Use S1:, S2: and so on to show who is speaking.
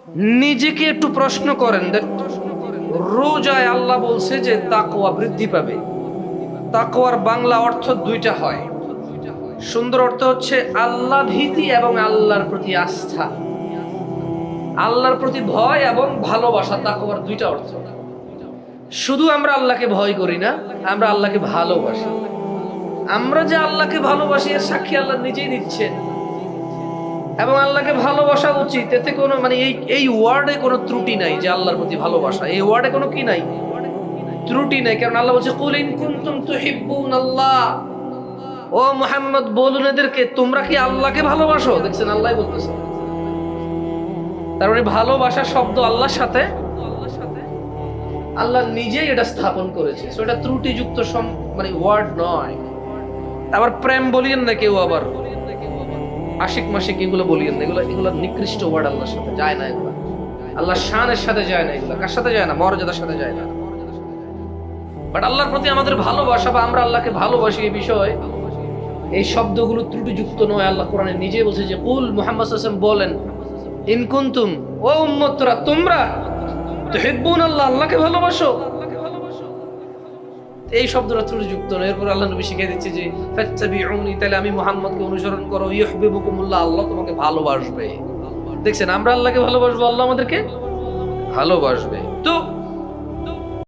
S1: নিজেকে একটু প্রশ্ন করেন, রোজায় আল্লাহ বলছে যে তাকওয়া বৃদ্ধি পাবে। তাকওয়ার বাংলা অর্থ দুইটা হয়। সুন্দর অর্থ হচ্ছে আল্লাহ ভীতি এবং আল্লাহর প্রতি আস্থা, আল্লাহর প্রতি ভয় এবং ভালোবাসা। তাকওয়ার দুইটা অর্থ। শুধু আমরা আল্লাহকে ভয় করি না, আমরা আল্লাহকে ভালোবাসি। আমরা যে আল্লাহকে ভালোবাসি এর সাক্ষী আল্লাহ নিজেই দিচ্ছেন। এবং আল্লাহকে ভালোবাসা উচিত, এতে কোনো মানে এই ওয়ার্ডে কোনো ত্রুটি নাই যে আল্লাহর প্রতি ভালোবাসা, এই ওয়ার্ডে কোনো কি নাই, ত্রুটি নাই। কারণ আল্লাহ বলছে কুল ইন কুনতুম তুহিব্বুনাল্লাহ, ও মুহাম্মদ বলুন এদেরকে তোমরা কি আল্লাহকে ভালোবাসো। দেখছেন আল্লাহই বলতেছে। তার মানে ভালোবাসা শব্দ আল্লাহর সাথে আল্লাহ নিজেই এটা স্থাপন করেছে। সো এটা ত্রুটিযুক্ত মানে ওয়ার্ড নয়। আবার প্রেম বলিয়েন না কেউ, আবার আশিক মাসিক এগুলো বলিয়েন না, এগুলো নিকৃষ্ট ওয়ার্ড, আল্লাহর সাথে যায় না এগুলো, আল্লাহর শানের সাথে যায় না, এগুলো কার সাথে যায় না, মর্যাদার সাথে যায় না। বাট আল্লাহর প্রতি আমাদের ভালোবাসা বা আমরা আল্লাহকে ভালোবাসি এই বিষয়, এই শব্দগুলো ত্রুটিযুক্ত নয়। আল্লাহ কোরআনে নিজে বলছে যে কুল, মুহাম্মদ সাল্লাল্লাহু আলাইহি ওয়াসাল্লাম বলেন, ইন কুনতুম, ও উম্মতরা তোমরা তুহিব্বুনাল্লাহ, আল্লাহকে ভালোবাসো। এই শব্দটা ত্রুটিযুক্ত নয়। এরপর আল্লাহ নবী শিখিয়ে দিচ্ছে যে ফাত্তাবিউনি, তাহলে আমি মুহাম্মদকে অনুসরণ করো, ইউহিব্বুকুমুল্লাহ, আল্লাহ তোমাকে ভালোবাসবে। দেখছেন আমরা আল্লাহকে ভালোবাসবো, আল্লাহ আমাদেরকে ভালোবাসবে। তো